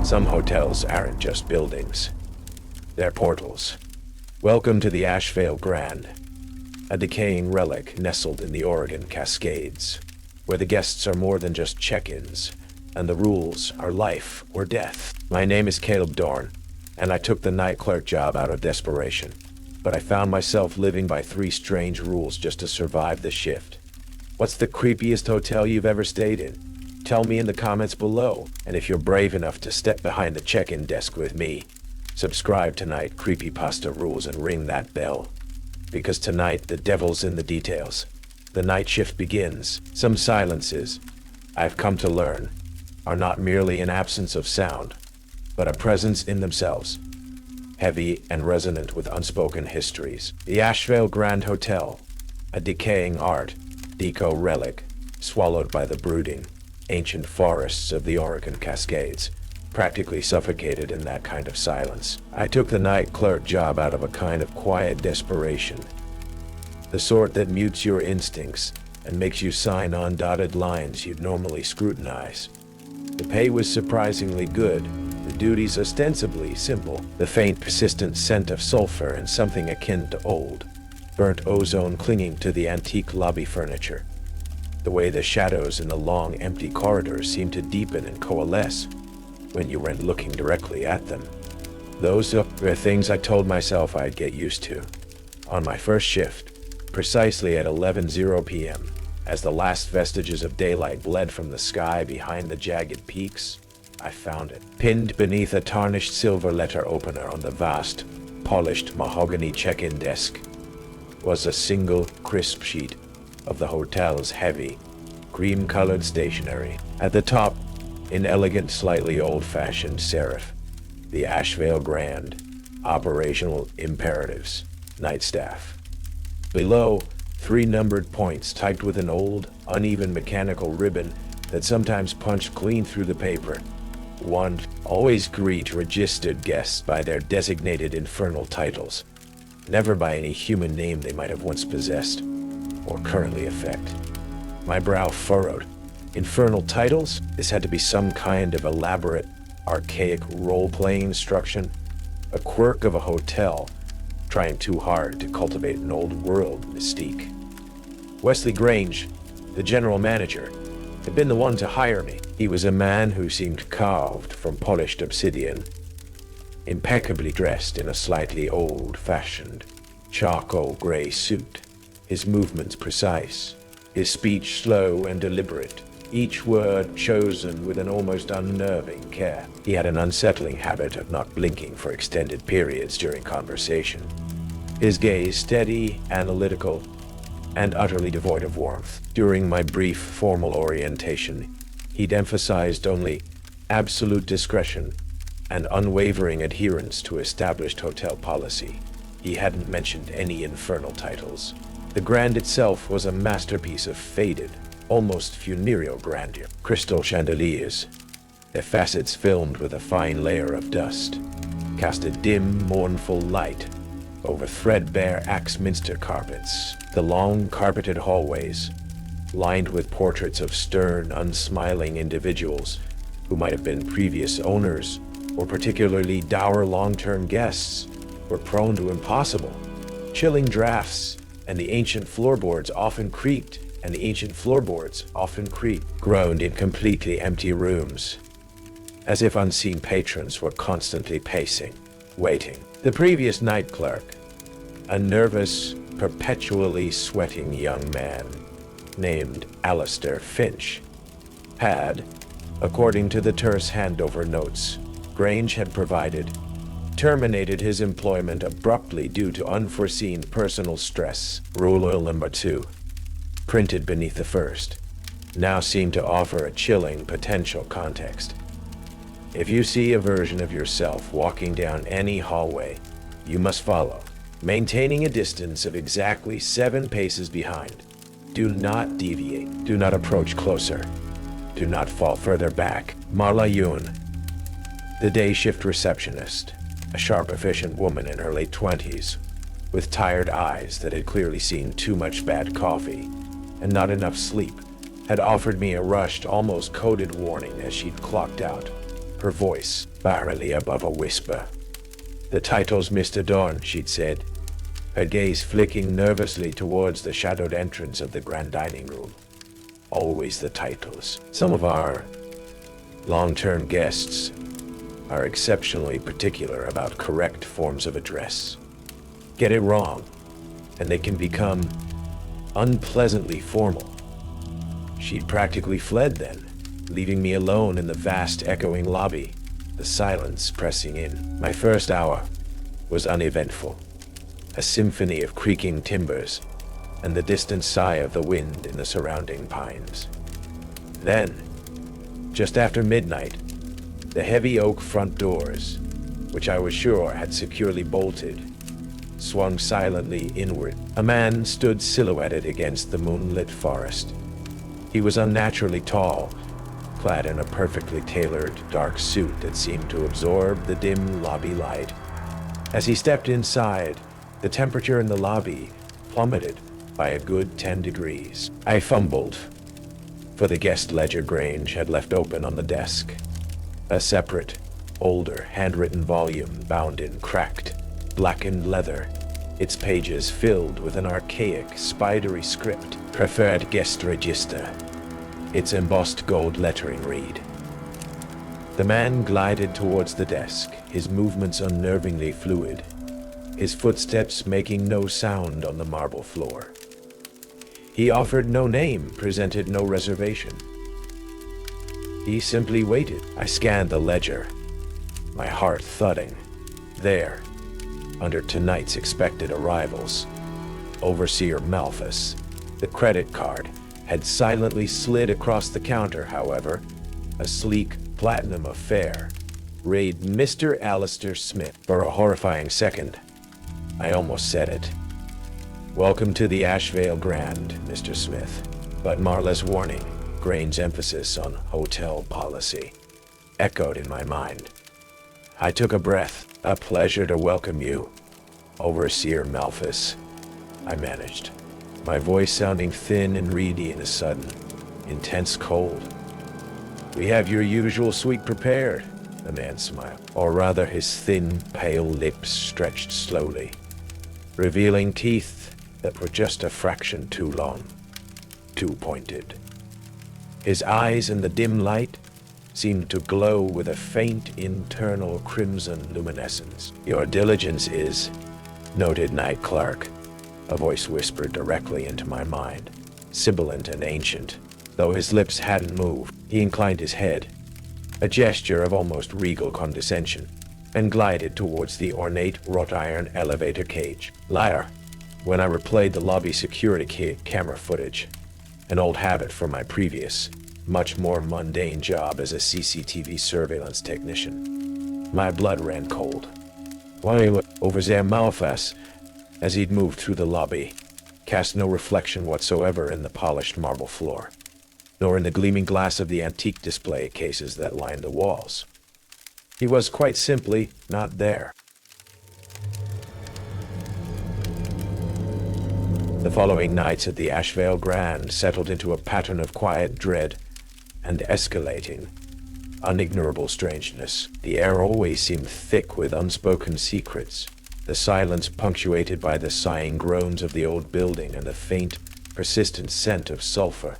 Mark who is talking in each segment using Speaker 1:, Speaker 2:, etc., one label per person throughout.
Speaker 1: Some hotels aren't just buildings. They're portals. Welcome to the Ashvale Grand, a decaying relic nestled in the Oregon Cascades, where the guests are more than just check-ins, and the rules are life or death. My name is Caleb Dorne, and I took the night clerk job out of desperation. But I found myself living by 3 strange rules just to survive the shift. What's the creepiest hotel you've ever stayed in? Tell me in the comments below, and if you're brave enough to step behind the check-in desk with me, subscribe to Night Creepypasta Rules and ring that bell. Because tonight, the devil's in the details. The night shift begins. Some silences, I've come to learn, are not merely an absence of sound, but a presence in themselves, heavy and resonant with unspoken histories. The Ashvale Grand Hotel, a decaying art deco relic, swallowed by the brooding, ancient forests of the Oregon Cascades, practically suffocated in that kind of silence. I took the night clerk job out of a kind of quiet desperation, the sort that mutes your instincts and makes you sign on dotted lines you'd normally scrutinize. The pay was surprisingly good, the duties ostensibly simple, the faint persistent scent of sulfur and something akin to old, burnt ozone clinging to the antique lobby furniture. The way the shadows in the long, empty corridors seemed to deepen and coalesce when you weren't looking directly at them. Those were things I told myself I'd get used to. On my first shift, precisely at 11:00 p.m., as the last vestiges of daylight bled from the sky behind the jagged peaks, I found it. Pinned beneath a tarnished silver letter opener on the vast, polished mahogany check-in desk was a single, crisp sheet of the hotel's heavy, cream-colored stationery. At the top, in elegant, slightly old-fashioned serif, the Ashvale Grand, Operational Imperatives, Night Staff. Below, 3 numbered points typed with an old, uneven mechanical ribbon that sometimes punched clean through the paper. 1. Always greet registered guests by their designated infernal titles, never by any human name they might have once possessed or currently affect. My brow furrowed. Infernal titles? This had to be some kind of elaborate, archaic role-playing instruction, a quirk of a hotel trying too hard to cultivate an old-world mystique. Wesley Grange, the general manager, had been the one to hire me. He was a man who seemed carved from polished obsidian, impeccably dressed in a slightly old-fashioned, charcoal gray suit, his movements precise, his speech slow and deliberate, each word chosen with an almost unnerving care. He had an unsettling habit of not blinking for extended periods during conversation, his gaze steady, analytical, and utterly devoid of warmth. During my brief formal orientation, he'd emphasized only absolute discretion and unwavering adherence to established hotel policy. He hadn't mentioned any infernal titles. The Grand itself was a masterpiece of faded, almost funereal grandeur. Crystal chandeliers, their facets filmed with a fine layer of dust, cast a dim, mournful light over threadbare Axminster carpets. The long, carpeted hallways, lined with portraits of stern, unsmiling individuals who might have been previous owners or particularly dour long-term guests, were prone to impossible, chilling drafts, and the ancient floorboards often creaked, groaned in completely empty rooms, as if unseen patrons were constantly pacing, waiting. The previous night clerk, a nervous, perpetually sweating young man named Alistair Finch, had, according to the terse handover notes Grange had provided, terminated his employment abruptly due to unforeseen personal stress. Rule number 2, printed beneath the first, now seemed to offer a chilling potential context. If you see a version of yourself walking down any hallway, you must follow, maintaining a distance of exactly 7 paces behind. Do not deviate. Do not approach closer. Do not fall further back. Marla Yun, the day shift receptionist, a sharp, efficient woman in her late 20s, with tired eyes that had clearly seen too much bad coffee and not enough sleep, had offered me a rushed, almost coded warning as she'd clocked out. her voice barely above a whisper. "The title's Mr. Dorne," she'd said, her gaze flicking nervously towards the shadowed entrance of the grand dining room. "Always the titles. Some of our long-term guests are exceptionally particular about correct forms of address. Get it wrong, and they can become unpleasantly formal." She'd practically fled then, leaving me alone in the vast echoing lobby, the silence pressing in. My first hour was uneventful, a symphony of creaking timbers and the distant sigh of the wind in the surrounding pines. Then, just after midnight, the heavy oak front doors, which I was sure had securely bolted, swung silently inward. A man stood silhouetted against the moonlit forest. He was unnaturally tall, clad in a perfectly tailored dark suit that seemed to absorb the dim lobby light. As he stepped inside, the temperature in the lobby plummeted by a good 10 degrees. I fumbled, for the guest ledger Grange had left open on the desk. A separate, older, handwritten volume bound in cracked, blackened leather, its pages filled with an archaic, spidery script. "Preferred guest register." Its embossed gold lettering read. The man glided towards the desk, his movements unnervingly fluid, his footsteps making no sound on the marble floor. He offered no name, presented no reservation. He simply waited. I scanned the ledger, my heart thudding. There, under tonight's expected arrivals, Overseer Malthus. The credit card had silently slid across the counter, however, a sleek platinum affair. Read Mr. Alistair Smith. For a horrifying second, I almost said it. "Welcome to the Ashvale Grand, Mr. Smith." But Marla's warning, Grange's emphasis on hotel policy, echoed in my mind. I took a breath. "A pleasure to welcome you, Overseer Malthus," I managed, my voice sounding thin and reedy in a sudden, intense cold. "We have your usual suite prepared," the man smiled, or rather his thin, pale lips stretched slowly, revealing teeth that were just a fraction too long, too pointed. His eyes in the dim light seemed to glow with a faint internal crimson luminescence. "Your diligence is," noted Night Clerk, a voice whispered directly into my mind, sibilant and ancient. Though his lips hadn't moved, he inclined his head, a gesture of almost regal condescension, and glided towards the ornate wrought iron elevator cage. Liar. When I replayed the lobby security camera footage, an old habit from my previous, much more mundane job as a CCTV surveillance technician, my blood ran cold. Why, Overseer Malthus, as he'd moved through the lobby, cast no reflection whatsoever in the polished marble floor, nor in the gleaming glass of the antique display cases that lined the walls. He was quite simply not there. The following nights at the Ashvale Grand settled into a pattern of quiet dread and escalating, unignorable strangeness. The air always seemed thick with unspoken secrets, the silence punctuated by the sighing groans of the old building and the faint, persistent scent of sulfur,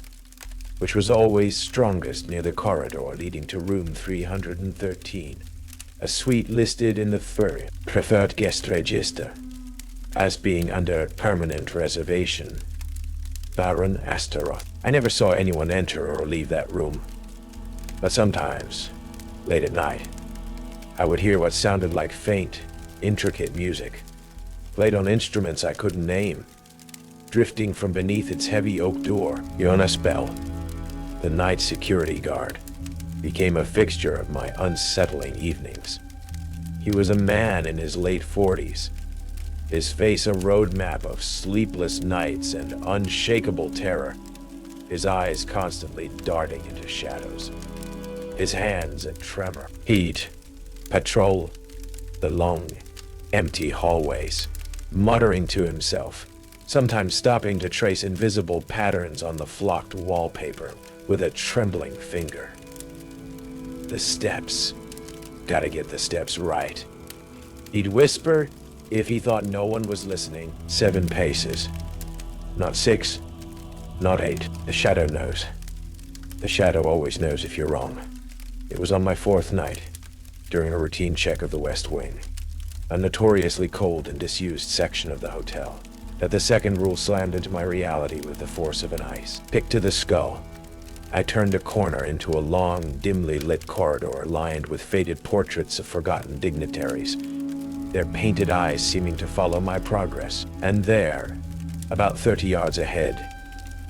Speaker 1: which was always strongest near the corridor leading to room 313, a suite listed in the preferred guest register as being under permanent reservation. Baron Astaroth. I never saw anyone enter or leave that room, but sometimes, late at night, I would hear what sounded like faint, intricate music, played on instruments I couldn't name, drifting from beneath its heavy oak door. Jonas Bell, the night security guard, became a fixture of my unsettling evenings. He was a man in his late 40s, his face a roadmap of sleepless nights and unshakable terror, his eyes constantly darting into shadows, his hands a tremor. He'd patrol the long, empty hallways, muttering to himself, sometimes stopping to trace invisible patterns on the flocked wallpaper with a trembling finger. The steps, Gotta get the steps right. He'd whisper if he thought no one was listening. 7 paces. Not 6, not 8. The shadow knows. The shadow always knows if you're wrong. It was on my 4th night, during a routine check of the West Wing, a notoriously cold and disused section of the hotel, that the second rule slammed into my reality with the force of an ice pick to the skull. I turned a corner into a long, dimly lit corridor lined with faded portraits of forgotten dignitaries, their painted eyes seeming to follow my progress. And there, about 30 yards ahead,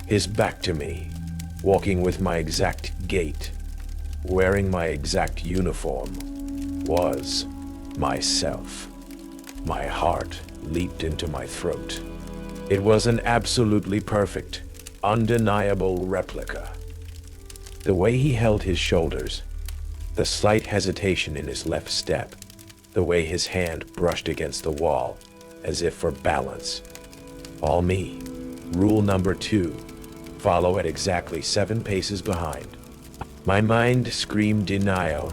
Speaker 1: his back to me, walking with my exact gait, wearing my exact uniform, was myself. My heart leaped into my throat. It was an absolutely perfect, undeniable replica. The way he held his shoulders, the slight hesitation in his left step, the way his hand brushed against the wall, as if for balance. All me. Rule number 2, follow at exactly 7 paces behind. My mind screamed denial,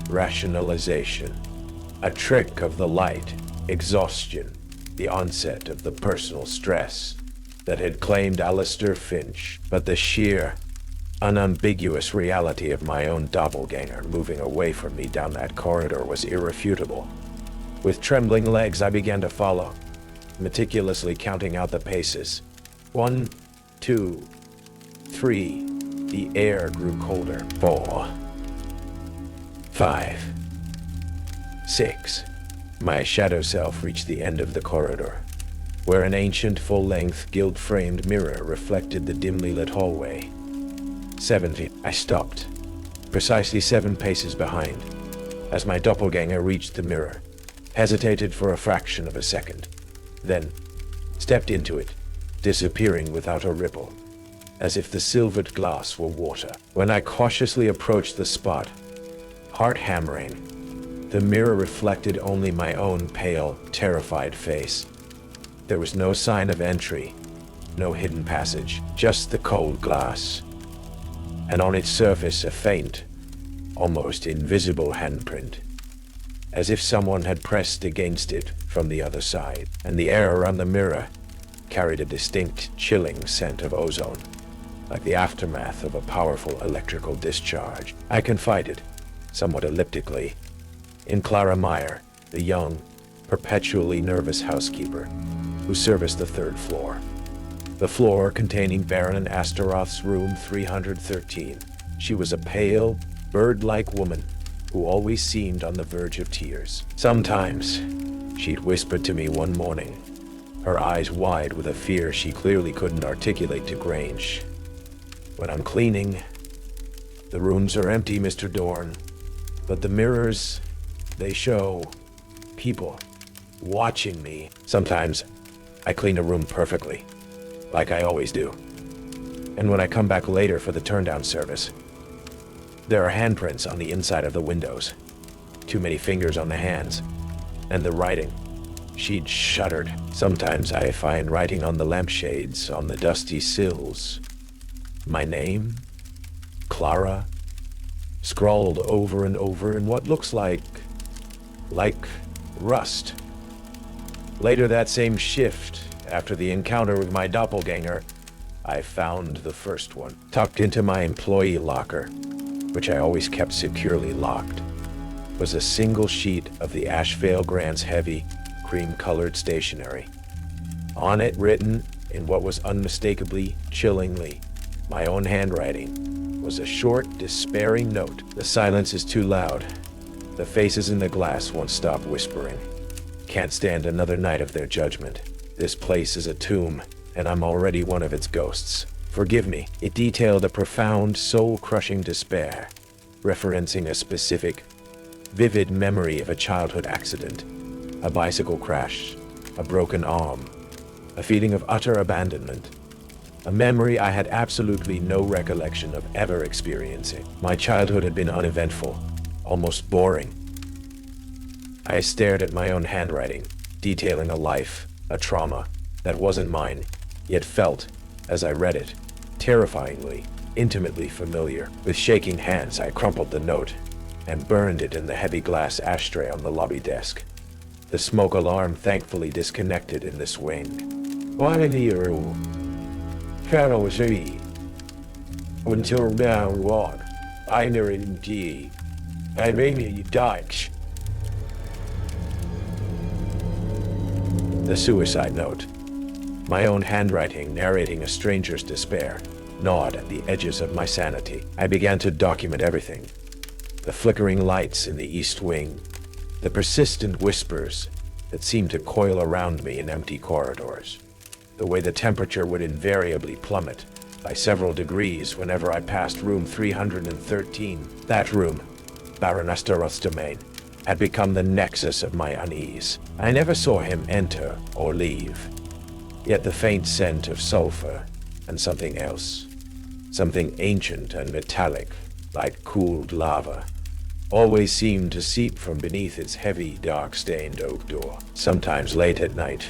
Speaker 1: rationalization, a trick of the light, exhaustion, the onset of the personal stress that had claimed Alistair Finch, but the sheer, unambiguous reality of my own doppelgänger moving away from me down that corridor was irrefutable. With trembling legs, I began to follow, meticulously counting out the paces. 1, 2, 3. The air grew colder. 4, 5, 6. My shadow self reached the end of the corridor, where an ancient, full-length, gilt-framed mirror reflected the dimly lit hallway. 7 feet. I stopped, precisely 7 paces behind, as my doppelganger reached the mirror, hesitated for a fraction of a second, then stepped into it, disappearing without a ripple, as if the silvered glass were water. When I cautiously approached the spot, heart hammering, the mirror reflected only my own pale, terrified face. There was no sign of entry, no hidden passage, just the cold glass, and on its surface a faint, almost invisible handprint, as if someone had pressed against it from the other side. And the air around the mirror carried a distinct, chilling scent of ozone, like the aftermath of a powerful electrical discharge. I confided, somewhat elliptically, in Clara Meyer, the young, perpetually nervous housekeeper who serviced the 3rd floor. The floor containing Baron Astaroth's room 313. She was a pale, bird-like woman who always seemed on the verge of tears. Sometimes, she'd whispered to me one morning, her eyes wide with a fear she clearly couldn't articulate to Grange. "When I'm cleaning, the rooms are empty, Mr. Dorne, but the mirrors, they show people watching me. Sometimes, I clean a room perfectly, like I always do. And when I come back later for the turn-down service, there are handprints on the inside of the windows, too many fingers on the hands, and the writing." She'd shuddered. "Sometimes I find writing on the lampshades, on the dusty sills. My name, Clara, scrawled over and over in what looks like rust." Later that same shift, after the encounter with my doppelganger, I found the first one, tucked into my employee locker, which I always kept securely locked, was a single sheet of the Ashvale Grand's heavy, cream-colored stationery. On it, written in what was unmistakably, chillingly, my own handwriting, was a short, despairing note. "The silence is too loud. The faces in the glass won't stop whispering. Can't stand another night of their judgment. This place is a tomb, and I'm already one of its ghosts. Forgive me." It detailed a profound, soul-crushing despair, referencing a specific, vivid memory of a childhood accident, a bicycle crash, a broken arm, a feeling of utter abandonment, a memory I had absolutely no recollection of ever experiencing. My childhood had been uneventful, almost boring. I stared at my own handwriting, detailing a life, a trauma, that wasn't mine, yet felt, as I read it, terrifyingly, intimately familiar. With shaking hands, I crumpled the note, and burned it in the heavy glass ashtray on the lobby desk. The smoke alarm thankfully disconnected in the swing. Why do you Colonel Z? Until now what? I never indeed. I mean you dykes. The suicide note. My own handwriting narrating a stranger's despair gnawed at the edges of my sanity. I began to document everything. The flickering lights in the east wing, the persistent whispers that seemed to coil around me in empty corridors, the way the temperature would invariably plummet by several degrees whenever I passed room 313. That room, Baron Astaroth's domain, had become the nexus of my unease. I never saw him enter or leave, yet the faint scent of sulfur and something else, something ancient and metallic, like cooled lava, always seemed to seep from beneath its heavy, dark-stained oak door. Sometimes late at night,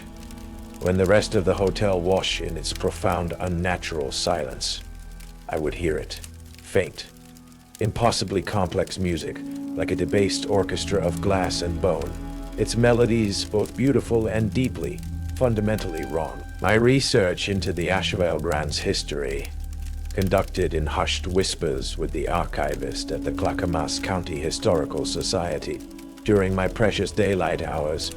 Speaker 1: when the rest of the hotel washed in its profound, unnatural silence, I would hear it, faint, impossibly complex music, like a debased orchestra of glass and bone, its melodies both beautiful and deeply, fundamentally wrong. My research into the Ashvale Grand's history, conducted in hushed whispers with the archivist at the Clackamas County Historical Society during my precious daylight hours,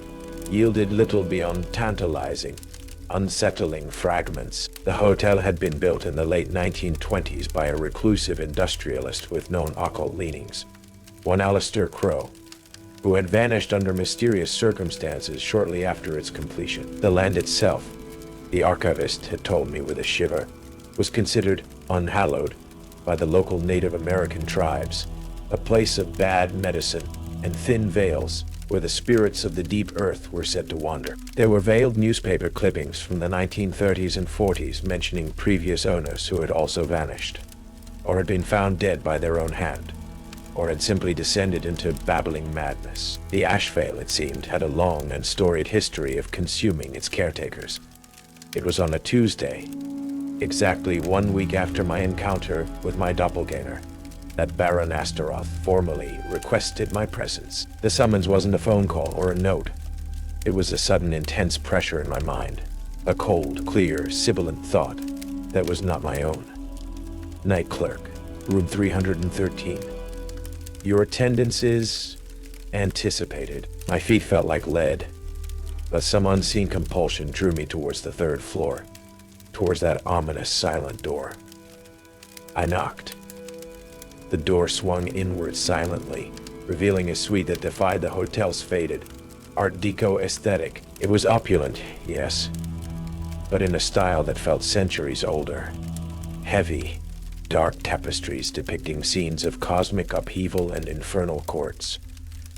Speaker 1: yielded little beyond tantalizing, unsettling fragments. The hotel had been built in the late 1920s by a reclusive industrialist with known occult leanings, one Alistair Crow, who had vanished under mysterious circumstances shortly after its completion. The land itself, the archivist had told me with a shiver, was considered unhallowed by the local Native American tribes, a place of bad medicine and thin veils where the spirits of the deep earth were said to wander. There were veiled newspaper clippings from the 1930s and 40s mentioning previous owners who had also vanished, or had been found dead by their own hand, or had simply descended into babbling madness. The Ashvale, it seemed, had a long and storied history of consuming its caretakers. It was on a Tuesday, exactly 1 week after my encounter with my doppelgänger, that Baron Astaroth formally requested my presence. The summons wasn't a phone call or a note. It was a sudden intense pressure in my mind, a cold, clear, sibilant thought that was not my own. Night clerk, room 313. Your attendance is anticipated. My feet felt like lead, but some unseen compulsion drew me towards the third floor, towards that ominous silent door. I knocked. The door swung inward silently, revealing a suite that defied the hotel's faded Art Deco aesthetic. It was opulent, yes, but in a style that felt centuries older. Heavy, dark tapestries depicting scenes of cosmic upheaval and infernal courts.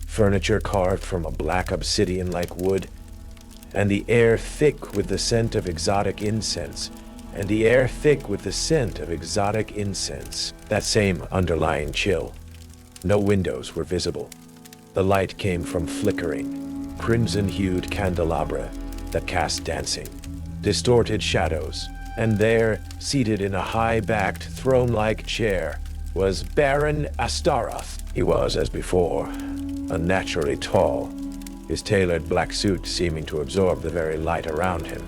Speaker 1: Furniture carved from a black obsidian-like wood, and the air thick with the scent of exotic incense. That same underlying chill. No windows were visible. The light came from flickering, crimson-hued candelabra that cast dancing, distorted shadows. And there, seated in a high-backed, throne-like chair, was Baron Astaroth. He was, as before, unnaturally tall, his tailored black suit seeming to absorb the very light around him.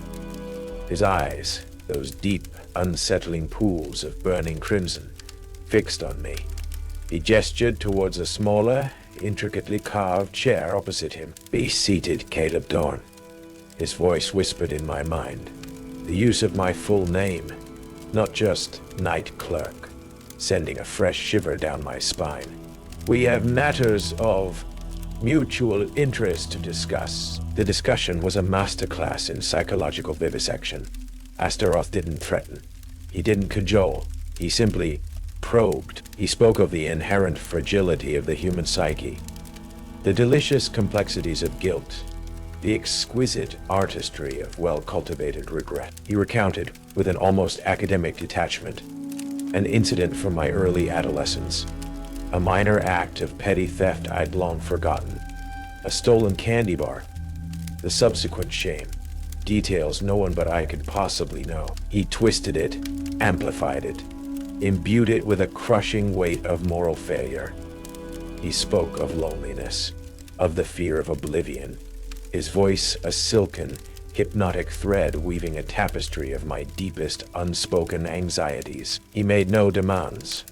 Speaker 1: His eyes, those deep, unsettling pools of burning crimson, fixed on me. He gestured towards a smaller, intricately carved chair opposite him. "Be seated, Caleb Dorne," his voice whispered in my mind. The use of my full name, not just night clerk, sending a fresh shiver down my spine. "We have matters of mutual interest to discuss." The discussion was a masterclass in psychological vivisection. Astaroth didn't threaten. He didn't cajole. He simply probed. He spoke of the inherent fragility of the human psyche, the delicious complexities of guilt, the exquisite artistry of well-cultivated regret. He recounted, with an almost academic detachment, an incident from my early adolescence, a minor act of petty theft I'd long forgotten, a stolen candy bar, the subsequent shame, details no one but I could possibly know. He twisted it, amplified it, imbued it with a crushing weight of moral failure. He spoke of loneliness, of the fear of oblivion, his voice a silken, hypnotic thread weaving a tapestry of my deepest unspoken anxieties. He made no demands,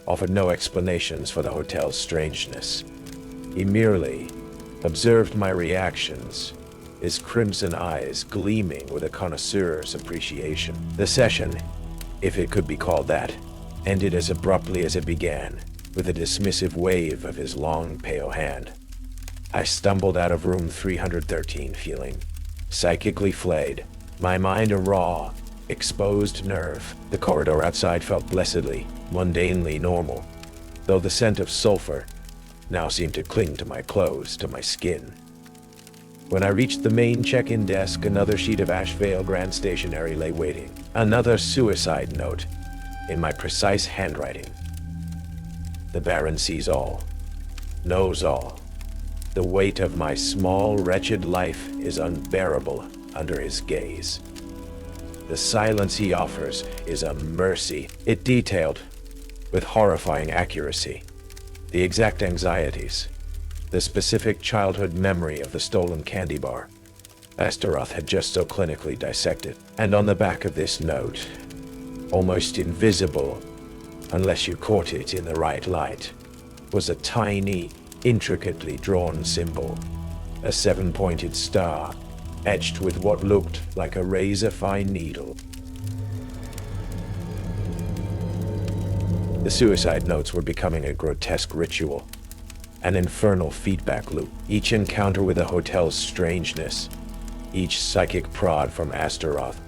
Speaker 1: offered no explanations for the hotel's strangeness. He merely observed my reactions, his crimson eyes gleaming with a connoisseur's appreciation. The session, if it could be called that, ended as abruptly as it began, with a dismissive wave of his long, pale hand. I stumbled out of room 313 feeling psychically flayed, my mind a raw, exposed nerve. The corridor outside felt blessedly, mundanely normal, though the scent of sulfur now seemed to cling to my clothes, to my skin. When I reached the main check-in desk, another sheet of Ashvale Grand stationery lay waiting. Another suicide note in my precise handwriting. The Baron sees all, knows all. The weight of my small, wretched life is unbearable under his gaze. The silence he offers is a mercy. It detailed, with horrifying accuracy, the exact anxieties, the specific childhood memory of the stolen candy bar Astaroth had just so clinically dissected. And on the back of this note, almost invisible unless you caught it in the right light, was a tiny, intricately drawn symbol, a 7-pointed star, etched with what looked like a razor-fine needle. The suicide notes were becoming a grotesque ritual, an infernal feedback loop. Each encounter with the hotel's strangeness, each psychic prod from Astaroth,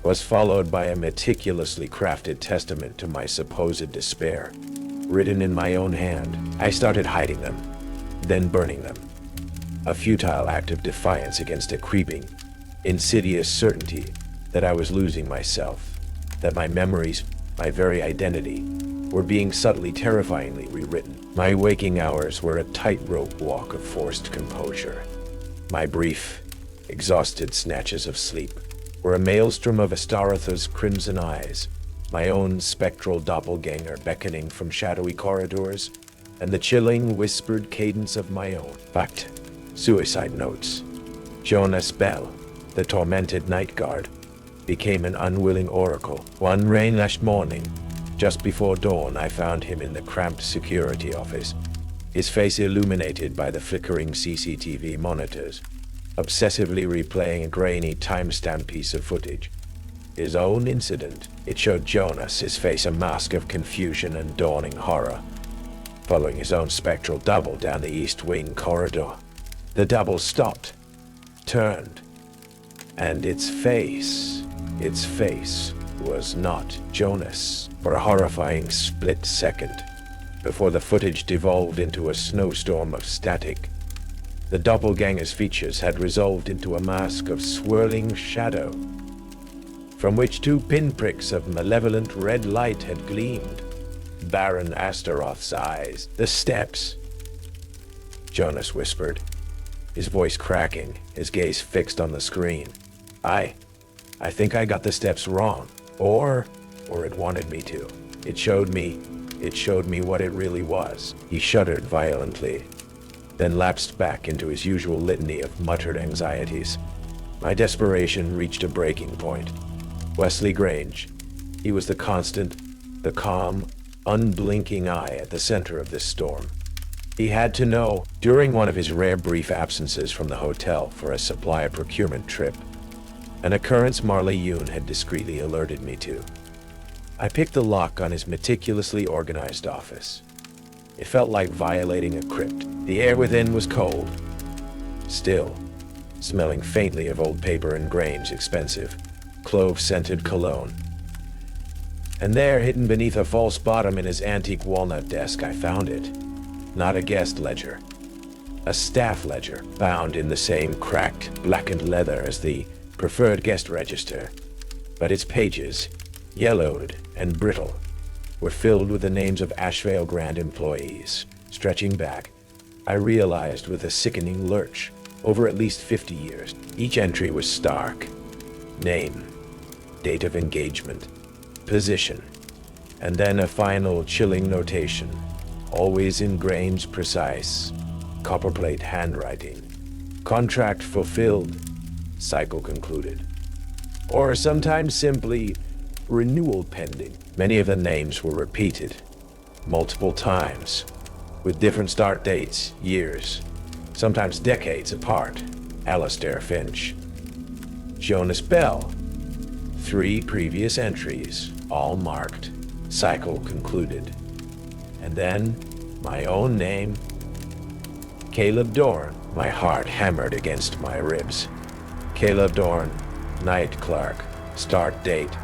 Speaker 1: was followed by a meticulously crafted testament to my supposed despair. Written in my own hand, I started hiding them, then burning them. A futile act of defiance against a creeping, insidious certainty that I was losing myself, that my memories, my very identity, were being subtly, terrifyingly rewritten. My waking hours were a tightrope walk of forced composure. My brief, exhausted snatches of sleep were a maelstrom of Astaroth's crimson eyes, my own spectral doppelgänger beckoning from shadowy corridors, and the chilling, whispered cadence of my own. Pact. Suicide notes. Jonas Bell, the tormented night guard, became an unwilling oracle. One rain-lashed morning, just before dawn, I found him in the cramped security office, his face illuminated by the flickering CCTV monitors, obsessively replaying a grainy timestamp piece of footage. His own incident. It showed Jonas, his face a mask of confusion and dawning horror, following his own spectral double down the East Wing corridor. The double stopped, turned, and its face was not Jonas. For a horrifying split second, before the footage devolved into a snowstorm of static, the doppelganger's features had resolved into a mask of swirling shadow, from which 2 pinpricks of malevolent red light had gleamed. Baron Astaroth's eyes. The steps, Jonas whispered, his voice cracking, his gaze fixed on the screen. I think I got the steps wrong. Or it wanted me to. It showed me what it really was. He shuddered violently, then lapsed back into his usual litany of muttered anxieties. My desperation reached a breaking point. Wesley Grange. He was the constant, the calm, unblinking eye at the center of this storm. He had to know. During one of his rare brief absences from the hotel for a supply procurement trip, an occurrence Marley Yoon had discreetly alerted me to. I picked the lock on his meticulously organized office. It felt like violating a crypt. The air within was cold, still, smelling faintly of old paper and Grange's expensive, clove-scented cologne. And there, hidden beneath a false bottom in his antique walnut desk, I found it. Not a guest ledger. A staff ledger, bound in the same cracked, blackened leather as the preferred guest register. But its pages, yellowed and brittle, were filled with the names of Ashvale Grand employees. Stretching back, I realized with a sickening lurch, over at least 50 years. Each entry was stark. Name, date of engagement, position, and then a final chilling notation. always in Grange precise, copperplate handwriting. Contract fulfilled, cycle concluded. Or sometimes simply renewal pending. Many of the names were repeated, multiple times, with different start dates, years, sometimes decades apart. Alistair Finch. Jonas Bell. 3 previous entries, all marked, cycle concluded. And then, my own name, Caleb Dorne. My heart hammered against my ribs. Caleb Dorne, night clerk, start date,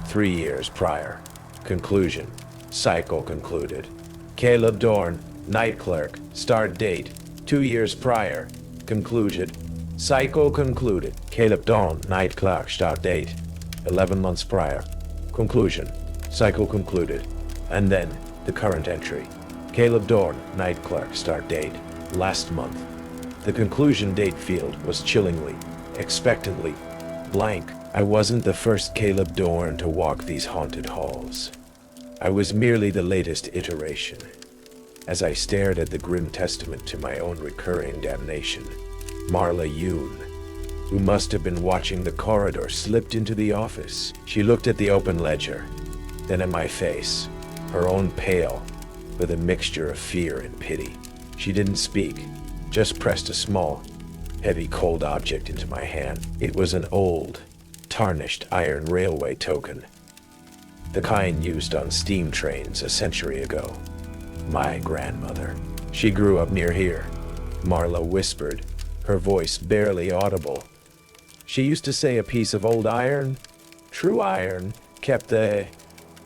Speaker 1: 3 years prior. Conclusion, cycle concluded. Caleb Dorne, night clerk, start date, 2 years prior. Conclusion, cycle concluded. Caleb Dorne, night clerk, start date, 11 months prior. Conclusion, cycle concluded. And then, the current entry. Caleb Dorne, night clerk, start date, last month. The conclusion date field was chillingly, expectantly, blank. I wasn't the first Caleb Dorne to walk these haunted halls. I was merely the latest iteration. As I stared at the grim testament to my own recurring damnation, Marla Yoon, who must have been watching the corridor, slipped into the office. She looked at the open ledger, then at my face, her own pale, with a mixture of fear and pity. She didn't speak, just pressed a small, heavy cold object into my hand. It was an old, tarnished iron railway token, the kind used on steam trains a century ago. My grandmother. She grew up near here, Marla whispered, her voice barely audible. She used to say a piece of old iron, true iron, kept the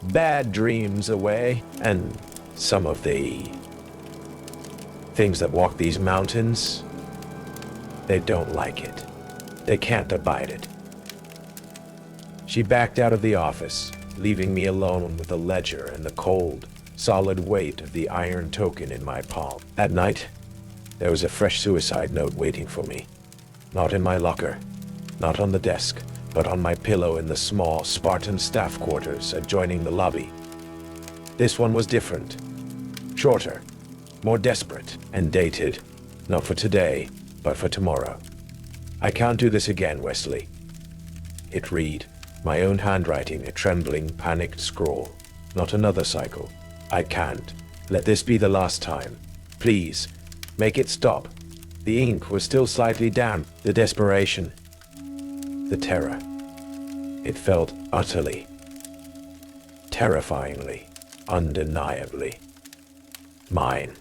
Speaker 1: bad dreams away, and some of the things that walk these mountains, they don't like it. They can't abide it. She backed out of the office, leaving me alone with the ledger and the cold, solid weight of the iron token in my palm. At night, there was a fresh suicide note waiting for me. Not in my locker, not on the desk, but on my pillow in the small Spartan staff quarters adjoining the lobby. This one was different, shorter, more desperate, and dated, not for today, but for tomorrow. I can't do this again, Wesley. It read, my own handwriting, a trembling, panicked scrawl. Not another cycle. I can't. Let this be the last time. Please, make it stop. The ink was still slightly damp. The desperation. The terror. It felt utterly, terrifyingly, undeniably mine.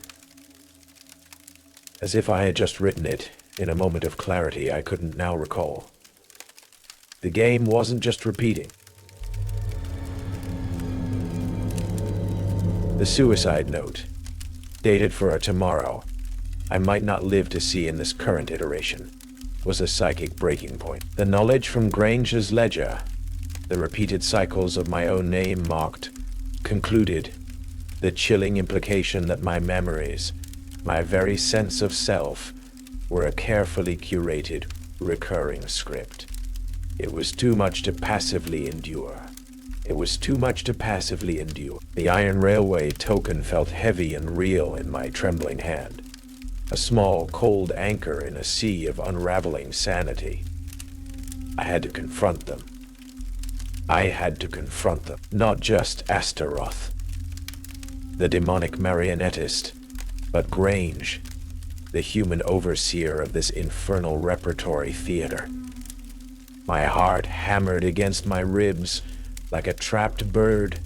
Speaker 1: As if I had just written it in a moment of clarity I couldn't now recall. The game wasn't just repeating. The suicide note, dated for a tomorrow I might not live to see in this current iteration, was a psychic breaking point. The knowledge from Grange's ledger, the repeated cycles of my own name marked, concluded, the chilling implication that my memories, my very sense of self, were a carefully curated, recurring script. It was too much to passively endure. It was too much to passively endure. The iron railway token felt heavy and real in my trembling hand. A small, cold anchor in a sea of unraveling sanity. I had to confront them. I had to confront them. Not just Astaroth, the demonic marionettist, but Grange, the human overseer of this infernal repertory theater. My heart hammered against my ribs like a trapped bird,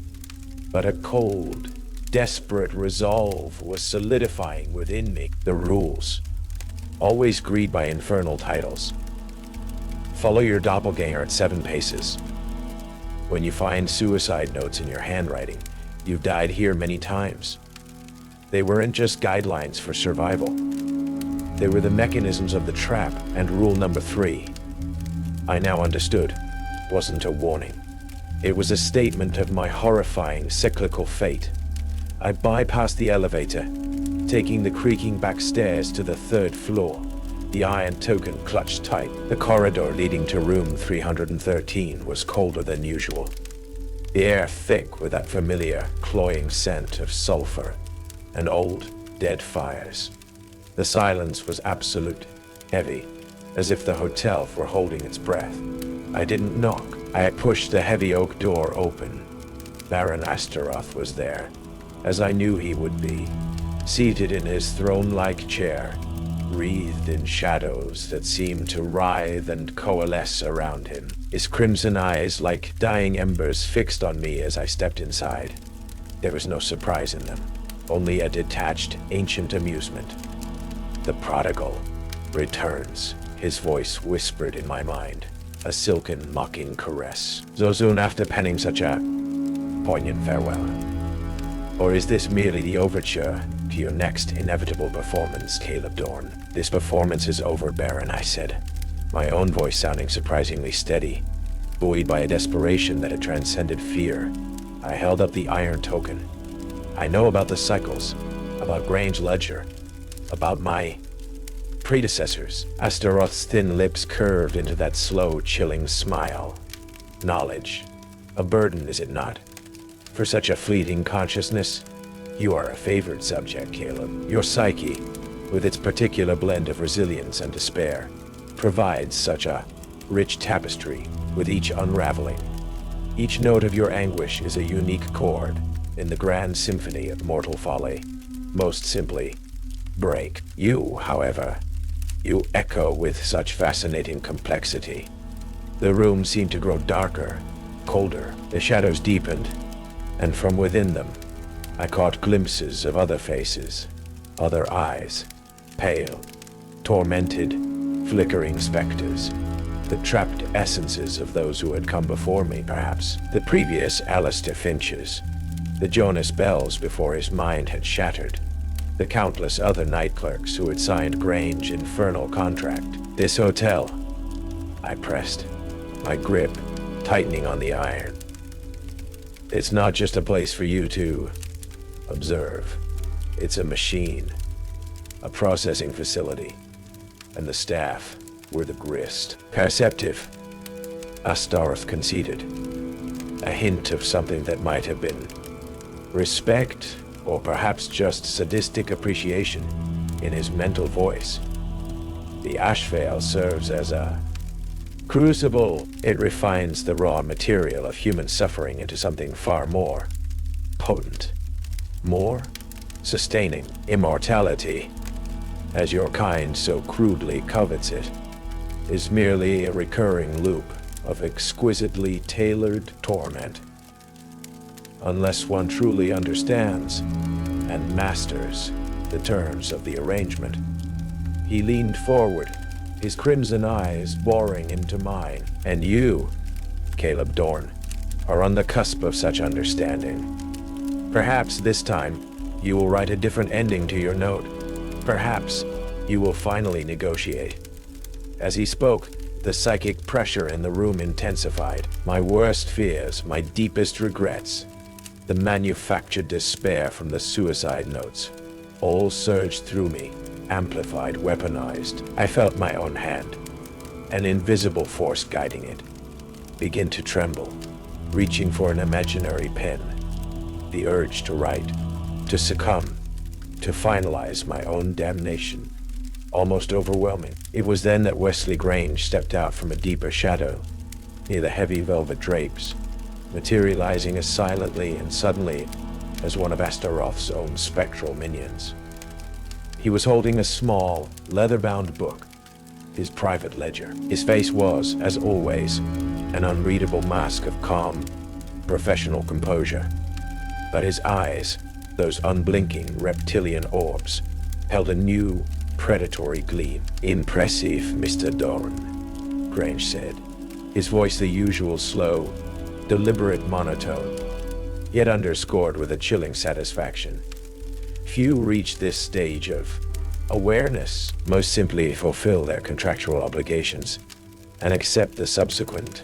Speaker 1: but a cold, desperate resolve was solidifying within me. The rules, always greet by infernal titles. Follow your doppelgänger at 7 paces. When you find suicide notes in your handwriting, you've died here many times. They weren't just guidelines for survival. They were the mechanisms of the trap, and rule number 3, I now understood, wasn't a warning. It was a statement of my horrifying cyclical fate. I bypassed the elevator, taking the creaking back stairs to the 3rd floor, the iron token clutched tight. The corridor leading to room 313 was colder than usual. The air thick with that familiar, cloying scent of sulfur, and old, dead fires. The silence was absolute, heavy, as if the hotel were holding its breath. I didn't knock. I had pushed the heavy oak door open. Baron Astaroth was there, as I knew he would be, seated in his throne-like chair, wreathed in shadows that seemed to writhe and coalesce around him, his crimson eyes like dying embers fixed on me as I stepped inside. There was no surprise in them, only a detached, ancient amusement. The prodigal returns, his voice whispered in my mind, a silken, mocking caress. So soon after penning such a poignant farewell. Or is this merely the overture to your next inevitable performance, Caleb Dorne? This performance is over, Baron, I said, my own voice sounding surprisingly steady, buoyed by a desperation that had transcended fear. I held up the iron token. I know about the cycles, about Grange ledger, about my predecessors. Astaroth's thin lips curved into that slow, chilling smile. Knowledge. A burden, is it not? For such a fleeting consciousness, you are a favored subject, Caleb. Your psyche, with its particular blend of resilience and despair, provides such a rich tapestry with each unraveling. Each note of your anguish is a unique chord in the grand symphony of mortal folly. Most simply, break. You, however, you echo with such fascinating complexity. The room seemed to grow darker, colder. The shadows deepened, and from within them, I caught glimpses of other faces, other eyes, pale, tormented, flickering specters, the trapped essences of those who had come before me, perhaps. The previous Alistair Finches, the Jonas Bells before his mind had shattered, the countless other night clerks who had signed Grange infernal contract. This hotel, I pressed, my grip tightening on the iron. It's not just a place for you to observe. It's a machine, a processing facility, and the staff were the grist. Perceptive, Astaroth conceded, a hint of something that might have been respect, or perhaps just sadistic appreciation in his mental voice. The Ashvale serves as a crucible. It refines the raw material of human suffering into something far more potent, more sustaining. Immortality, as your kind so crudely covets it, is merely a recurring loop of exquisitely tailored torment. Unless one truly understands and masters the terms of the arrangement. He leaned forward, his crimson eyes boring into mine. And you, Caleb Dorne, are on the cusp of such understanding. Perhaps this time, you will write a different ending to your note. Perhaps you will finally negotiate. As he spoke, the psychic pressure in the room intensified. My worst fears, my deepest regrets, the manufactured despair from the suicide notes, all surged through me, amplified, weaponized. I felt my own hand, an invisible force guiding it, begin to tremble, reaching for an imaginary pen. The urge to write, to succumb, to finalize my own damnation, almost overwhelming. It was then that Wesley Grange stepped out from a deeper shadow, near the heavy velvet drapes, materializing as silently and suddenly as one of Astaroth's own spectral minions. He was holding a small, leather-bound book, his private ledger. His face was, as always, an unreadable mask of calm, professional composure. But his eyes, those unblinking reptilian orbs, held a new, predatory gleam. "Impressive, Mr. Dorne," Grange said, his voice the usual slow, deliberate monotone, yet underscored with a chilling satisfaction. Few reach this stage of awareness. Most simply fulfill their contractual obligations and accept the subsequent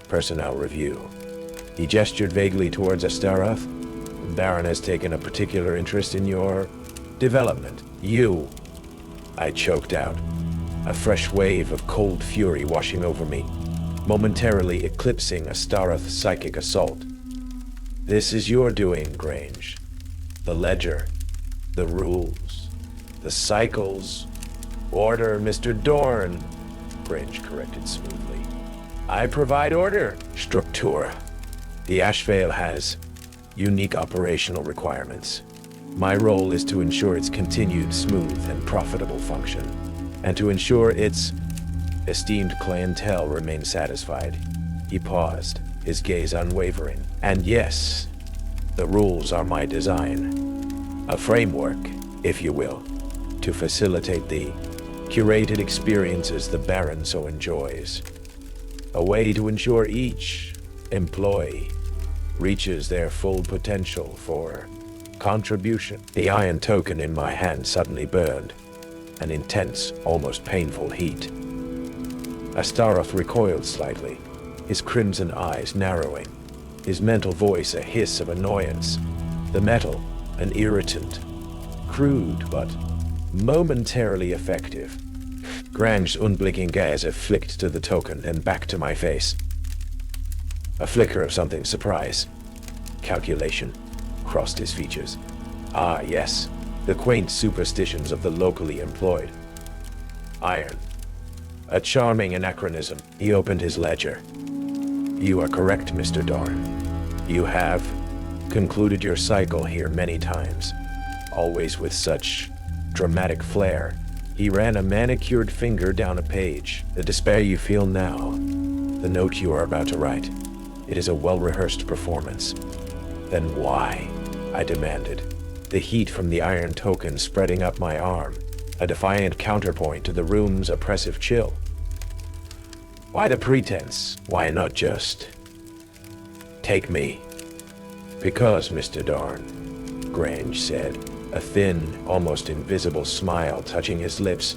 Speaker 1: personnel review. He gestured vaguely towards Astaroth. "Baron has taken a particular interest in your development." "You," I choked out, a fresh wave of cold fury washing over me, momentarily eclipsing Astaroth's psychic assault. "This is your doing, Grange. The ledger. The rules, the cycles, order, Mr. Dorne, Grange corrected smoothly. I provide order, Structure. The Ashvale has unique operational requirements. My role is to ensure its continued smooth and profitable function, and to ensure its esteemed clientele remain satisfied. He paused, his gaze unwavering. And yes, the rules are my design. A framework, if you will, to facilitate the curated experiences the Baron so enjoys. A way to ensure each employee reaches their full potential for contribution. The iron token in my hand suddenly burned, an intense, almost painful heat. Astaroth recoiled slightly, his crimson eyes narrowing, his mental voice a hiss of annoyance, the metal an irritant, crude but momentarily effective. Grange's unblinking gaze flicked to the token, then back to my face. A flicker of something surprise, calculation, crossed his features. Ah, yes, the quaint superstitions of the locally employed. Iron. A charming anachronism. He opened his ledger. You are correct, Mr. Dorne. You have concluded your cycle here many times, always with such dramatic flair. He ran a manicured finger down a page. The despair you feel now, the note you are about to write, it is a well-rehearsed performance. Then why? I demanded, the heat from the iron token spreading up my arm, a defiant counterpoint to the room's oppressive chill. Why the pretense? Why not just take me? Because, Mr. Dorne, Grange said, a thin, almost invisible smile touching his lips.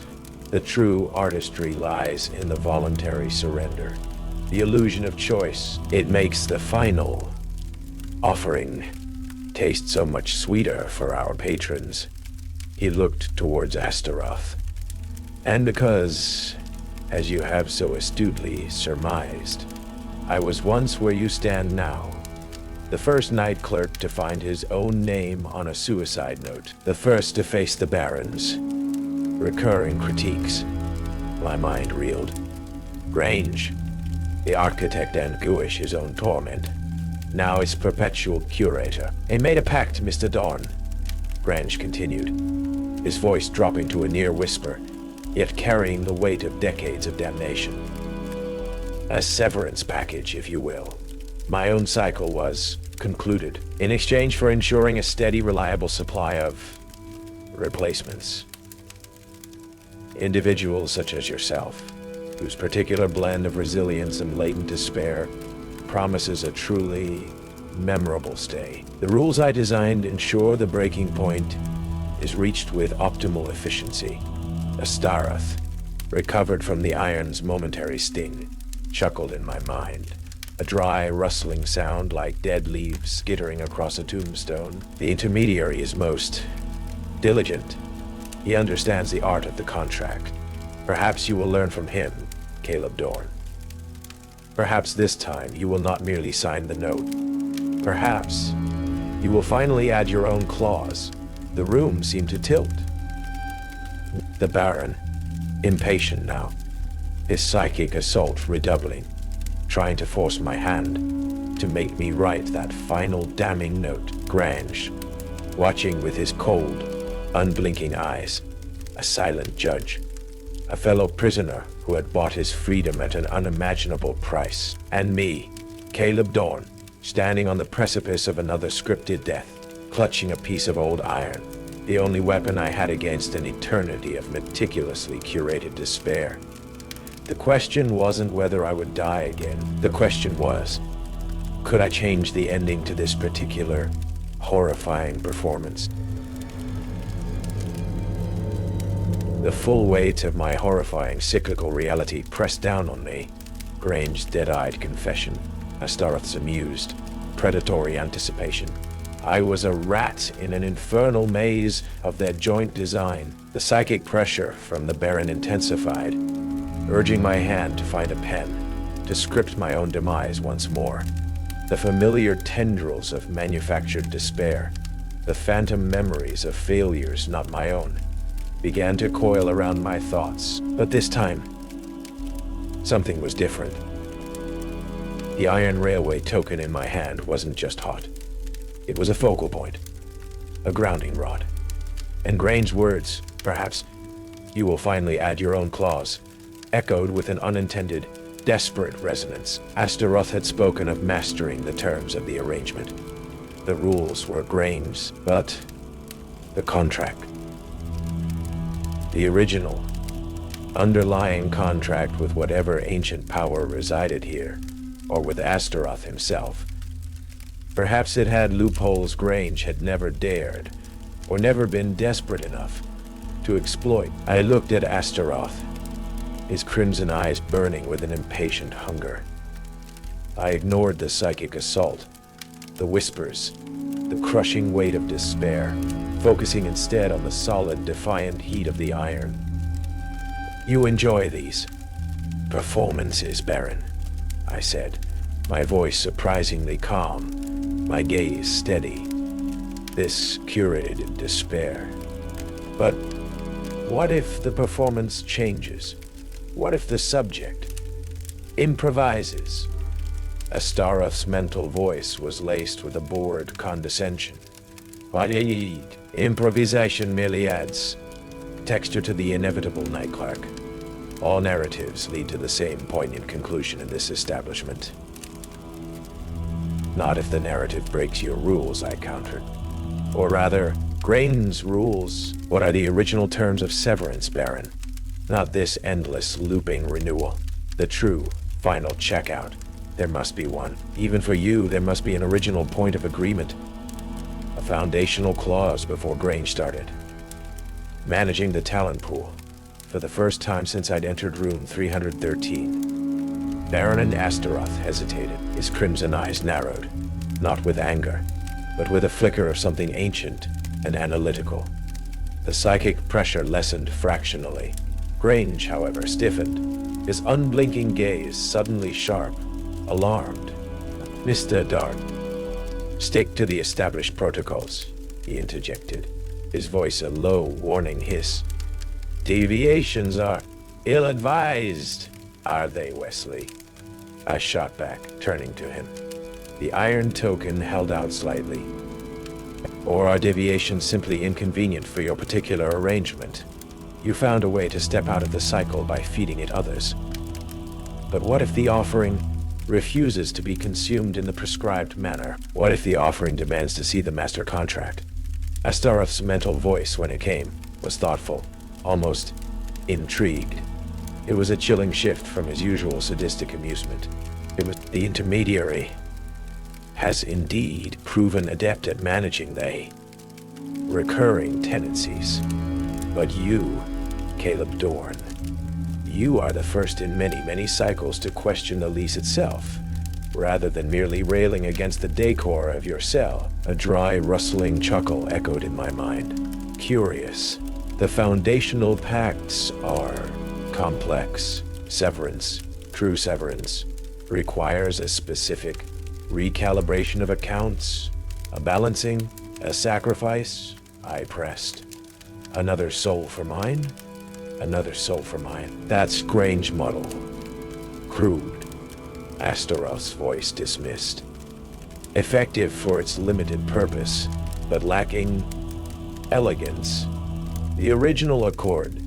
Speaker 1: The true artistry lies in the voluntary surrender, the illusion of choice. It makes the final offering taste so much sweeter for our patrons. He looked towards Astaroth. And because, as you have so astutely surmised, I was once where you stand now. The first night clerk to find his own name on a suicide note. The first to face the Baron's recurring critiques. My mind reeled. Grange, the architect and Guish his own torment. Now its perpetual curator. I made a pact, Mr. Dorne, Grange continued, his voice dropping to a near whisper, yet carrying the weight of decades of damnation. A severance package, if you will. My own cycle was concluded in exchange for ensuring a steady, reliable supply of replacements. Individuals such as yourself, whose particular blend of resilience and latent despair promises a truly memorable stay. The rules I designed ensure the breaking point is reached with optimal efficiency. Astaroth, recovered from the iron's momentary sting, chuckled in my mind. A dry, rustling sound like dead leaves skittering across a tombstone. The intermediary is most diligent. He understands the art of the contract. Perhaps you will learn from him, Caleb Dorne. Perhaps this time you will not merely sign the note. Perhaps you will finally add your own clause. The room seemed to tilt. The Baron, impatient now, his psychic assault redoubling, trying to force my hand to make me write that final damning note. Grange, watching with his cold, unblinking eyes, a silent judge, a fellow prisoner who had bought his freedom at an unimaginable price. And me, Caleb Dorne, standing on the precipice of another scripted death, clutching a piece of old iron, the only weapon I had against an eternity of meticulously curated despair. The question wasn't whether I would die again. The question was, could I change the ending to this particular, horrifying performance? The full weight of my horrifying cyclical reality pressed down on me. Grange's dead-eyed confession, Astaroth's amused, predatory anticipation. I was a rat in an infernal maze of their joint design. The psychic pressure from the Baron intensified, urging my hand to find a pen, to script my own demise once more. The familiar tendrils of manufactured despair, The phantom memories of failures not my own began to coil around my thoughts, but this time, something was different. The iron railway token in my hand wasn't just hot. It was a focal point, a grounding rod. And Grange's words, perhaps you will finally add your own clause, echoed with an unintended, desperate resonance. Astaroth had spoken of mastering the terms of the arrangement. The rules were Grange's, but the contract, the original, underlying contract with whatever ancient power resided here, or with Astaroth himself. Perhaps it had loopholes Grange had never dared, or never been desperate enough to exploit. I looked at Astaroth, his crimson eyes burning with an impatient hunger. I ignored the psychic assault, the whispers, the crushing weight of despair, focusing instead on the solid, defiant heat of the iron. You enjoy these performances, Baron, I said, my voice surprisingly calm, my gaze steady. This curated despair. But what if the performance changes? What if the subject improvises? Astaroth's mental voice was laced with a bored condescension. What indeed? Improvisation merely adds texture to the inevitable, Night Clerk. All narratives lead to the same poignant conclusion in this establishment. Not if the narrative breaks your rules, I countered. Or rather, Grange's rules. What are the original terms of severance, Baron? Not this endless looping renewal. The true, final checkout. There must be one. Even for you, there must be an original point of agreement. A foundational clause before Grange started. Managing the talent pool. For the first time since I'd entered room 313. Baron Astaroth hesitated, his crimson eyes narrowed. Not with anger, but with a flicker of something ancient and analytical. The psychic pressure lessened fractionally. Grange, however, stiffened, his unblinking gaze suddenly sharp, alarmed. Mr. Dorne, stick to the established protocols, he interjected, his voice a low, warning hiss. Deviations are ill-advised, are they, Wesley? I shot back, turning to him. The iron token held out slightly. Or are deviations simply inconvenient for your particular arrangement? You found a way to step out of the cycle by feeding it others. But what if the offering refuses to be consumed in the prescribed manner? What if the offering demands to see the master contract? Astaroth's mental voice, when it came, was thoughtful, almost intrigued. It was a chilling shift from his usual sadistic amusement. It was the intermediary has indeed proven adept at managing the recurring tendencies. But you, Caleb Dorne, you are the first in many, many cycles to question the lease itself, rather than merely railing against the decor of your cell. A dry, rustling chuckle echoed in my mind. Curious. The foundational pacts are complex. Severance, true severance, requires a specific recalibration of accounts, a balancing, a sacrifice. I pressed. Another soul for mine? Another soul for mine. That's Grange model. Crude. Astaroth's voice dismissed. Effective for its limited purpose, but lacking elegance. The original accord.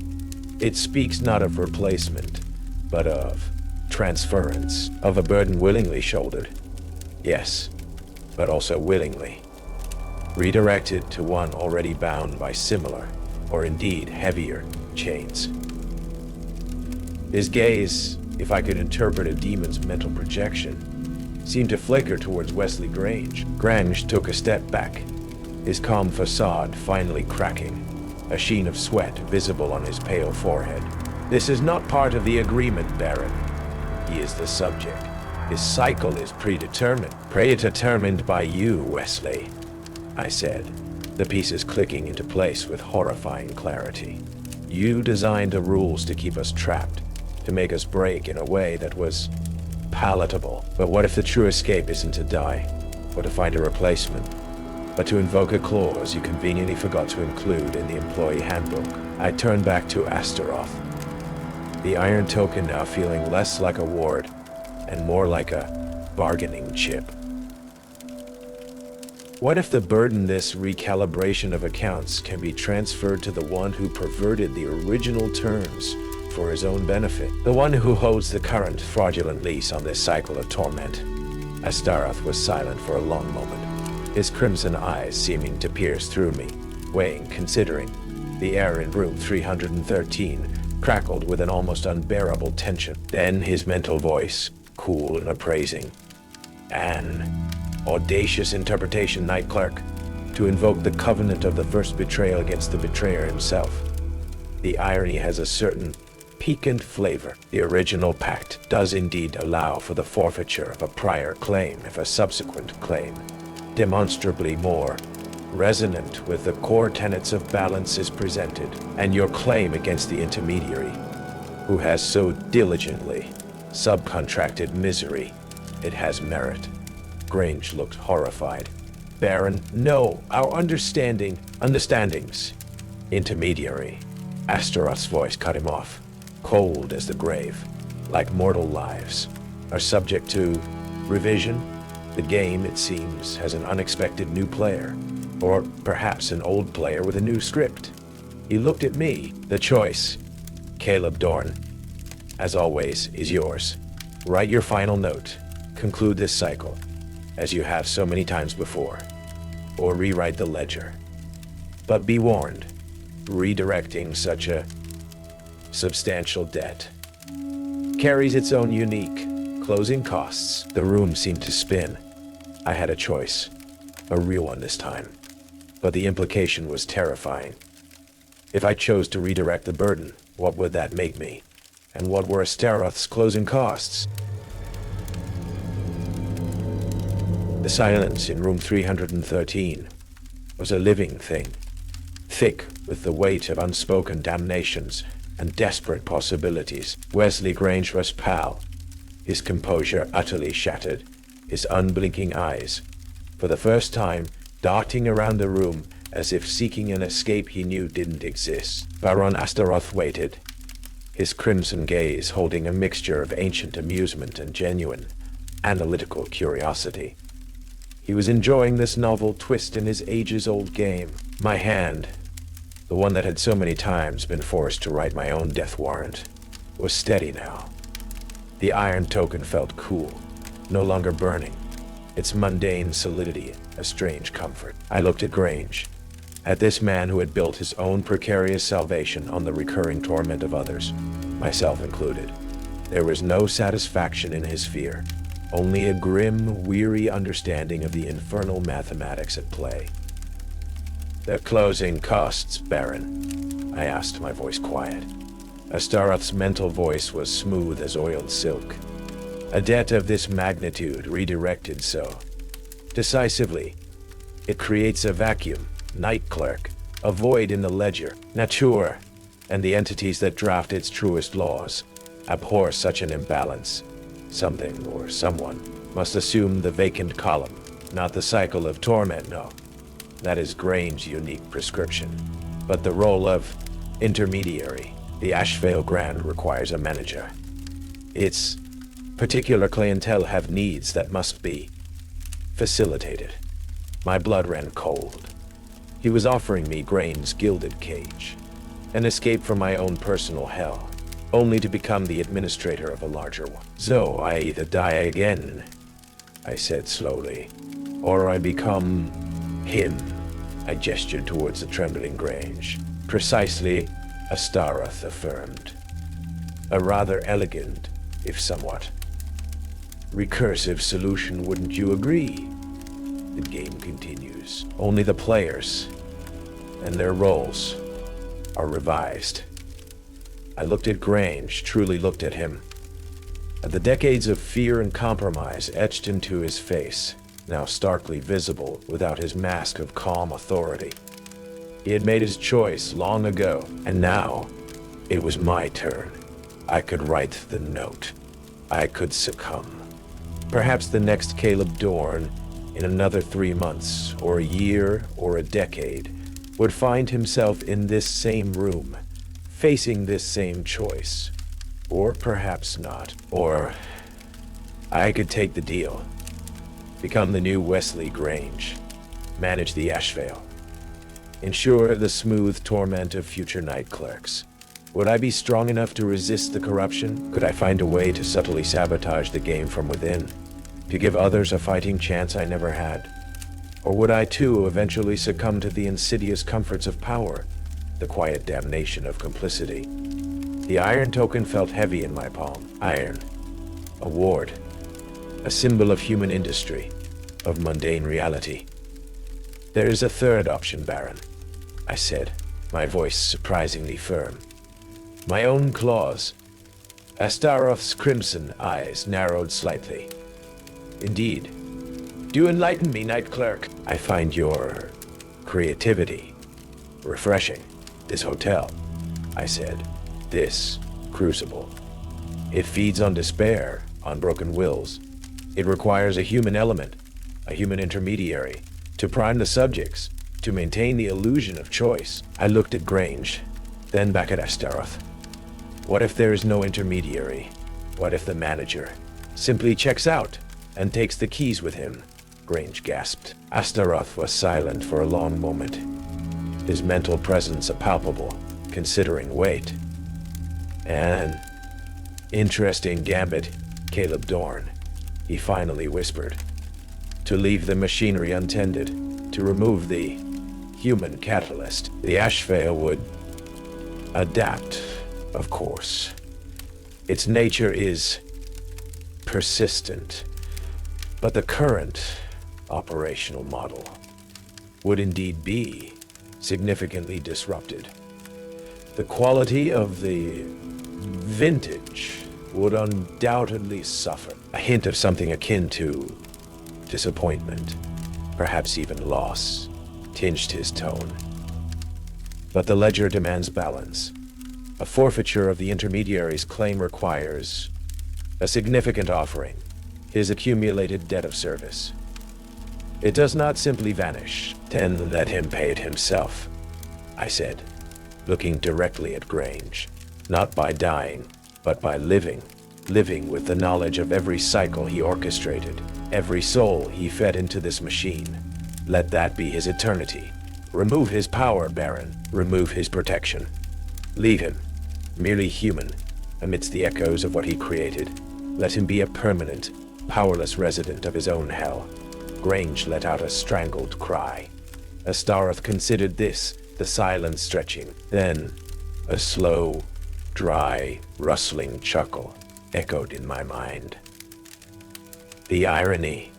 Speaker 1: It speaks not of replacement, but of transference, of a burden willingly shouldered. Yes, but also willingly. Redirected to one already bound by similar, or indeed heavier, chains. His gaze, if I could interpret a demon's mental projection, seemed to flicker towards Wesley Grange. Grange took a step back, his calm facade finally cracking, a sheen of sweat visible on his pale forehead. This is not part of the agreement, Baron. He is the subject. His cycle is predetermined. Predetermined by you, Wesley, I said, the pieces clicking into place with horrifying clarity. You designed the rules to keep us trapped, to make us break in a way that was palatable. But what if the true escape isn't to die, or to find a replacement? but to invoke a clause you conveniently forgot to include in the employee handbook. I turned back to Astaroth, the iron token now feeling less like a ward and more like a bargaining chip. What if the burden this recalibration of accounts can be transferred to the one who perverted the original terms for his own benefit? The one who holds the current fraudulent lease on this cycle of torment. Astaroth was silent for a long moment, his crimson eyes seeming to pierce through me, weighing, considering. The air in room 313 crackled with an almost unbearable tension. Then his mental voice, cool and appraising. An audacious interpretation, Night Clerk, to invoke the covenant of the first betrayal against the betrayer himself. The irony has a certain piquant flavor. The original pact does indeed allow for the forfeiture of a prior claim if a subsequent claim, demonstrably more resonant with the core tenets of balance, is presented, and your claim against the intermediary, who has so diligently subcontracted misery, it has merit. Grange looked horrified. Baron, no, our understandings. Intermediary. Astaroth's voice cut him off, cold as the grave, like mortal lives, are subject to revision. The game, it seems, has an unexpected new player, or perhaps an old player with a new script. He looked at me. The choice, Caleb Dorne, as always, is yours. Write your final note. Conclude this cycle, as you have so many times before, or rewrite the ledger. But be warned, redirecting such a substantial debt carries its own unique closing costs. The room seemed to spin. I had a choice, a real one this time, but the implication was terrifying. If I chose to redirect the burden, what would that make me? And what were Astaroth's closing costs? The silence in room 313 was a living thing, thick with the weight of unspoken damnations and desperate possibilities. Wesley Grange was pale, his composure utterly shattered, his unblinking eyes, for the first time, darting around the room as if seeking an escape he knew didn't exist. Baron Astaroth waited, his crimson gaze holding a mixture of ancient amusement and genuine, analytical curiosity. He was enjoying this novel twist in his ages-old game. My hand, the one that had so many times been forced to write my own death warrant, was steady now. The iron token felt cool, no longer burning, its mundane solidity a strange comfort. I looked at Grange, at this man who had built his own precarious salvation on the recurring torment of others, myself included. There was no satisfaction in his fear, only a grim, weary understanding of the infernal mathematics at play. The closing costs, Baron? I asked, my voice quiet. Astaroth's mental voice was smooth as oiled silk. A debt of this magnitude redirected so decisively, it creates a vacuum, Night Clerk, a void in the ledger. Nature, and the entities that draft its truest laws, abhor such an imbalance. Something or someone must assume the vacant column, not the cycle of torment, no. That is Grange's unique prescription. But the role of intermediary, the Ashvale Grand, requires a manager. Its particular clientele have needs that must be facilitated. My blood ran cold. He was offering me Grange's gilded cage, an escape from my own personal hell, only to become the administrator of a larger one. So I either die again, I said slowly, or I become him. I gestured towards the trembling Grange. Precisely, Astaroth affirmed. A rather elegant, if somewhat recursive solution, wouldn't you agree? The game continues. Only the players and their roles are revised. I looked at Grange, truly looked at him. At the decades of fear and compromise etched into his face, now starkly visible without his mask of calm authority. He had made his choice long ago, and now it was my turn. I could write the note. I could succumb. Perhaps the next Caleb Dorne in another 3 months, or a year, or a decade, would find himself in this same room, facing this same choice. Or perhaps not. Or I could take the deal. Become the new Wesley Grange. Manage the Ashvale. Ensure the smooth torment of future night clerks. Would I be strong enough to resist the corruption? Could I find a way to subtly sabotage the game from within? To give others a fighting chance I never had? Or would I too eventually succumb to the insidious comforts of power, the quiet damnation of complicity? The iron token felt heavy in my palm. Iron. A ward. A symbol of human industry, of mundane reality. There is a third option, Baron, I said, my voice surprisingly firm. My own claws. Astaroth's crimson eyes narrowed slightly. Indeed. Do enlighten me, Night Clerk. I find your creativity refreshing. This hotel, I said. This crucible. It feeds on despair, on broken wills. It requires a human element, a human intermediary, to prime the subjects, to maintain the illusion of choice. I looked at Grange, then back at Astaroth. What if there is no intermediary? What if the manager simply checks out and takes the keys with him? Grange gasped. Astaroth was silent for a long moment, his mental presence a palpable, considering weight. An interesting gambit, Caleb Dorne, he finally whispered. To leave the machinery untended, to remove the human catalyst. The Ashvale would adapt, of course. Its nature is persistent, but the current operational model would indeed be significantly disrupted. The quality of the vintage would undoubtedly suffer. A hint of something akin to disappointment, perhaps even loss, tinged his tone. But the ledger demands balance. A forfeiture of the intermediary's claim requires a significant offering, his accumulated debt of service. It does not simply vanish. Then let him pay it himself, I said, looking directly at Grange. Not by dying, but by living with the knowledge of every cycle he orchestrated, every soul he fed into this machine. Let that be his eternity. Remove his power, Baron. Remove his protection. Leave him, merely human, amidst the echoes of what he created. Let him be a permanent, powerless resident of his own hell. Grange let out a strangled cry. Astaroth considered this, the silence stretching. Then, a slow, dry, rustling chuckle echoed in my mind. The irony.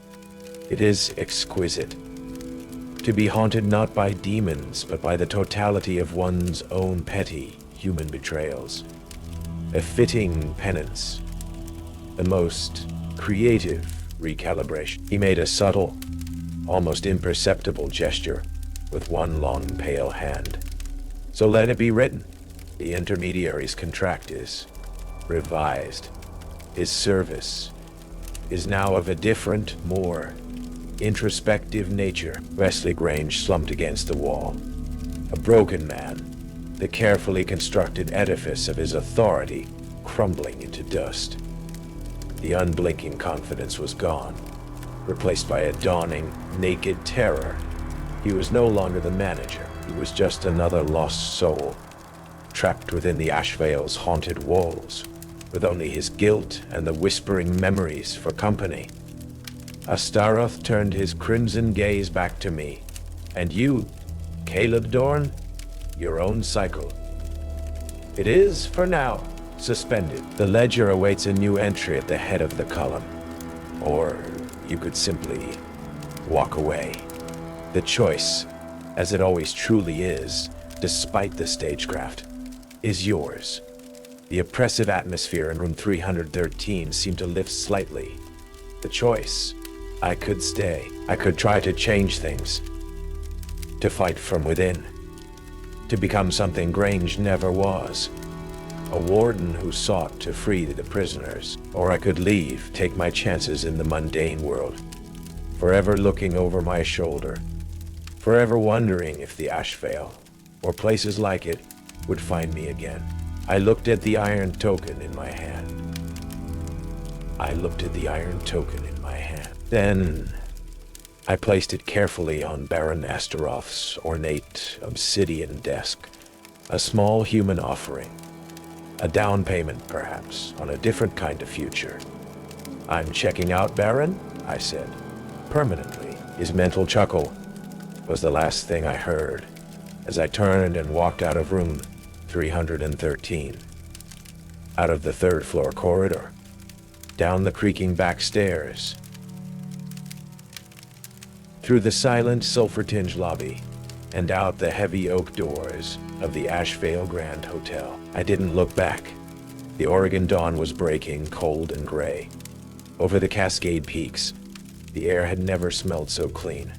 Speaker 1: It is exquisite. To be haunted not by demons, but by the totality of one's own petty human betrayals. A fitting penance. A most creative recalibration. He made a subtle, almost imperceptible gesture with one long pale hand. So let it be written. The intermediary's contract is revised. His service is now of a different, more introspective nature. Wesley Grange slumped against the wall. A broken man, the carefully constructed edifice of his authority crumbling into dust. The unblinking confidence was gone, replaced by a dawning, naked terror. He was no longer the manager. He was just another lost soul, trapped within the Ashvale's haunted walls, with only his guilt and the whispering memories for company. Astaroth turned his crimson gaze back to me. And you, Caleb Dorne, your own cycle. It is, for now, suspended. The ledger awaits a new entry at the head of the column. Or you could simply walk away. The choice, as it always truly is, despite the stagecraft, is yours. The oppressive atmosphere in room 313 seemed to lift slightly. The choice. I could stay. I could try to change things. To fight from within. To become something Grange never was. A warden who sought to free the prisoners. Or I could leave, take my chances in the mundane world. forever looking over my shoulder, forever wondering if the Ashvale, or places like it, would find me again. I looked at the iron token in my hand. Then I placed it carefully on Baron Astaroth's ornate obsidian desk. A small human offering. A down payment, perhaps, on a different kind of future. "I'm checking out, Baron," I said, permanently. His mental chuckle was the last thing I heard as I turned and walked out of room 313. Out of the third-floor corridor, down the creaking back stairs, through the silent sulfur-tinged lobby, and out the heavy oak doors of the Ashvale Grand Hotel. I didn't look back. The Oregon dawn was breaking, cold and gray. Over the Cascade Peaks, the air had never smelled so clean.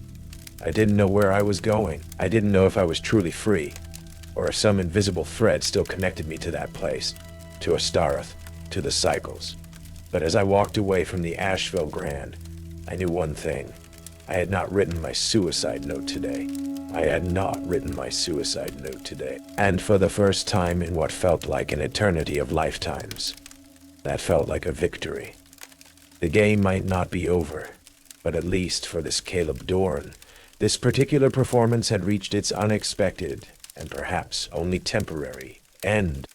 Speaker 1: I didn't know where I was going. I didn't know if I was truly free, or if some invisible thread still connected me to that place, to Astaroth, to the cycles. But as I walked away from the Ashvale Grand, I knew one thing. I had not written my suicide note today. And for the first time in what felt like an eternity of lifetimes, that felt like a victory. The game might not be over, but at least for this Caleb Dorne, this particular performance had reached its unexpected, and perhaps only temporary, end.